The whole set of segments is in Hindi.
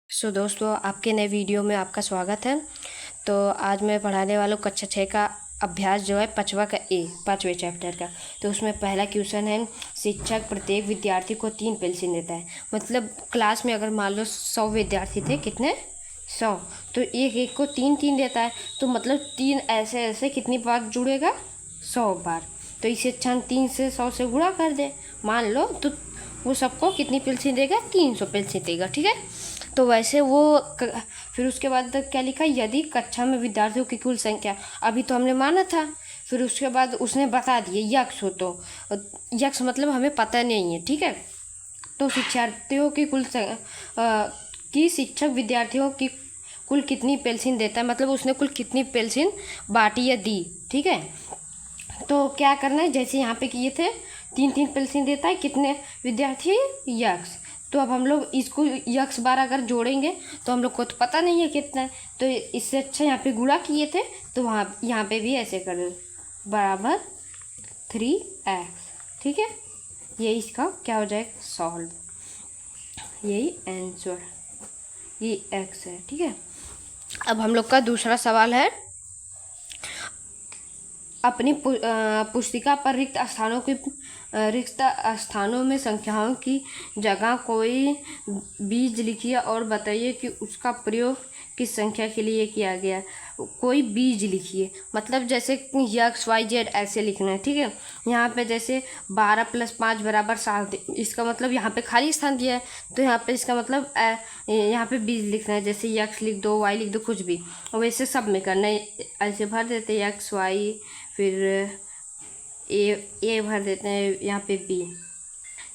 दोस्तों, आपके नए वीडियो में आपका स्वागत है। तो आज मैं पढ़ाने वाला हूँ कक्षा 6 का अभ्यास जो है पाँचवें चैप्टर का। तो उसमें पहला क्वेश्चन है, शिक्षक प्रत्येक विद्यार्थी को 3 पेंसिल देता है। मतलब क्लास में अगर मान लो 100 विद्यार्थी थे, कितने 100, तो एक एक को 3-3 देता है। तो मतलब 3 ऐसे ऐसे कितनी बार जुड़ेगा, 100 बार। तो इसे अच्छा 3 से 100 से गुणा कर दे मान लो, तो वो सबको कितनी पेंसिल देगा, 300 पेंसिल देगा। ठीक है, तो वैसे वो फिर उसके बाद क्या लिखा, यदि कक्षा में विद्यार्थियों की कुल संख्या, अभी तो हमने माना था। फिर उसके बाद उसने बता दिए यक्स हो, तो यक्स मतलब हमें पता नहीं है। ठीक है, तो शिक्षार्थियों की की शिक्षक विद्यार्थियों की कुल कितनी पेंसिल देता है, मतलब उसने कुल कितनी पेंसिल बांटी या दी। ठीक है, तो क्या करना है, जैसे यहाँ पे किए थे 3-3 पेंसिल देता है, कितने विद्यार्थी, यक्स। तो अब हम लोग इसको यक्स बार अगर जोड़ेंगे तो हम लोग को तो पता नहीं है कितना है, तो इससे अच्छा यहाँ पे गुणा किए थे, तो यहाँ पे भी ऐसे कर दो, बराबर 3x। ठीक है, ये इसका क्या हो जाएगा, सॉल्व, यही आंसर, ये x है। ठीक है, अब हम लोग का दूसरा सवाल है, अपनी पुस्तिका पर रिक्त स्थानों में संख्याओं की जगह कोई बीज लिखिए और बताइए कि उसका प्रयोग किस संख्या के लिए किया गया। कोई बीज लिखिए, मतलब जैसे यक्स वाई जेड ऐसे लिखना है। ठीक है, यहाँ पे जैसे 12 + 5 = 7, इसका मतलब यहाँ पे खाली स्थान दिया है, तो यहाँ पे इसका मतलब यहाँ पे बीज लिखना है। जैसे यक्स लिख दो, वाई लिख दो, कुछ भी, और वैसे सब में करना है। ऐसे भर देते हैं यक्स वाई, फिर ए भर देते हैं यहाँ पे बी।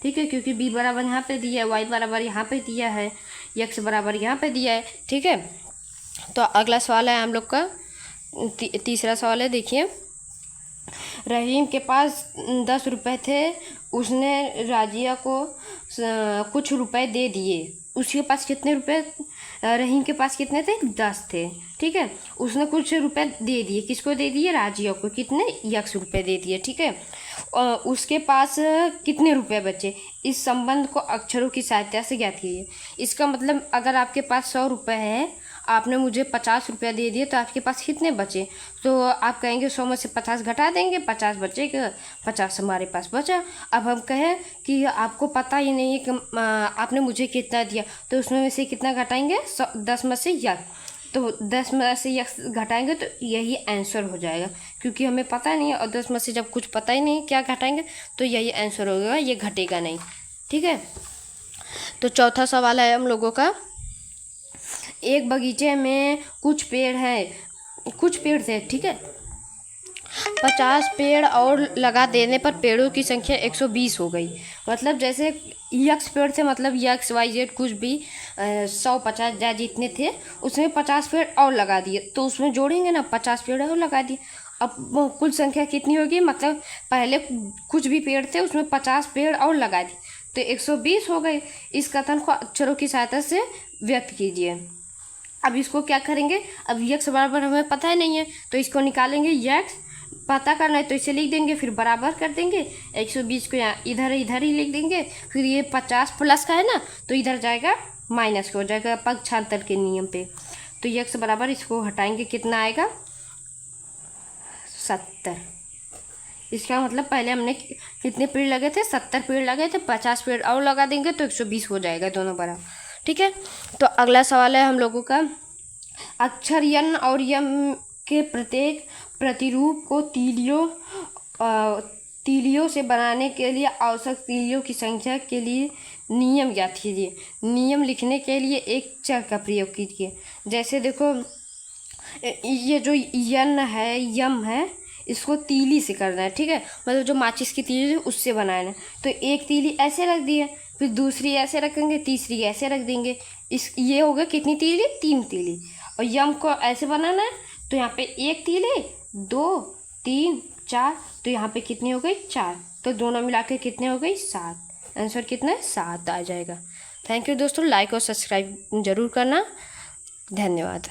ठीक है, क्योंकि बी बराबर यहाँ पे दिया है, वाई बराबर यहाँ पे दिया है, यक्स बराबर यहाँ पे दिया है। ठीक है, तो अगला सवाल है हम लोग का तीसरा सवाल है, देखिए, रहीम के पास 10 रुपये थे, उसने राजिया को कुछ रुपए दे दिए। उसके पास कितने रुपए, रहीम के पास कितने थे, 10 थे। ठीक है, उसने कुछ रुपए दे दिए, किसको दे दिए, राजिया को, कितने, यक्स रुपए दे दिए। ठीक है, उसके पास कितने रुपए बचे, इस संबंध को अक्षरों की सहायता से ज्ञात कीजिए। इसका मतलब अगर आपके पास 100 रुपये है, आपने मुझे 50 रुपया दे दिए, तो आपके पास कितने बचे, तो आप कहेंगे 100 में से 50 घटा देंगे, 50 बचेगा, 50 हमारे पास बचा। अब हम कहें कि आपको पता ही नहीं है कि आपने मुझे कितना दिया, तो उसमें में से कितना घटाएंगे, 10 में से यक्स, तो 10 में से यक्स घटाएंगे तो यही आंसर हो जाएगा, क्योंकि हमें पता नहीं है, और 10 में से जब कुछ पता ही नहीं क्या घटाएंगे तो यही आंसर होगा, ये घटेगा नहीं। ठीक है, तो चौथा सवाल है हम लोगों का, एक बगीचे में कुछ पेड़ थे। ठीक है, 50 पेड़ और लगा देने पर पेड़ों की संख्या 120 हो गई। मतलब जैसे यक्स पेड़ थे, मतलब यक्स वाई जेड कुछ भी 100-50 या जितने थे, उसमें 50 पेड़ और लगा दिए, तो उसमें जोड़ेंगे ना, 50 पेड़ और लगा दिए। अब कुल संख्या कितनी होगी, मतलब पहले कुछ भी पेड़ थे, उसमें 50 पेड़ और लगा दिए, तो 120 हो गए। इस कथन को अक्षरों की सहायता से व्यक्त कीजिए। अब इसको क्या करेंगे, अब यक्स बराबर हमें पता ही नहीं है, तो इसको निकालेंगे, यक्स पता करना है तो इसे लिख देंगे, फिर बराबर कर देंगे, 120 को यहाँ इधर ही लिख देंगे, फिर ये 50 प्लस का है ना, तो इधर जाएगा माइनस का हो जाएगा पक्षांतर के नियम पे। तो यक्स बराबर, इसको हटाएंगे, कितना आएगा, 70। इसका मतलब पहले हमने कितने पेड़ लगे थे, 70 पेड़ लगे थे, 50 पेड़ और लगा देंगे तो 120 हो जाएगा, दोनों बराबर। ठीक है, तो अगला सवाल है हम लोगों का, अक्षर यन और यम के प्रत्येक प्रतिरूप को तीलियों से बनाने के लिए आवश्यक तीलियों की संख्या के लिए नियम ज्ञात कीजिए। नियम लिखने के लिए एक चर का प्रयोग कीजिए। जैसे देखो, ये जो यन है, यम है, इसको तीली से करना है। ठीक है, मतलब जो माचिस की तीली है उससे बनाना है, तो एक तीली ऐसे रख दिए, फिर दूसरी ऐसे रखेंगे, तीसरी ऐसे रख देंगे, ये हो गया कितनी तीली, 3 तीली। और यम को ऐसे बनाना है, तो यहाँ पे 1 तीली, 2, 3, 4, तो यहाँ पे कितनी हो गई, 4, तो दोनों मिला के कितने हो गई, 7। आंसर कितना है, 7 आ जाएगा। थैंक यू दोस्तों, लाइक और सब्सक्राइब जरूर करना, धन्यवाद।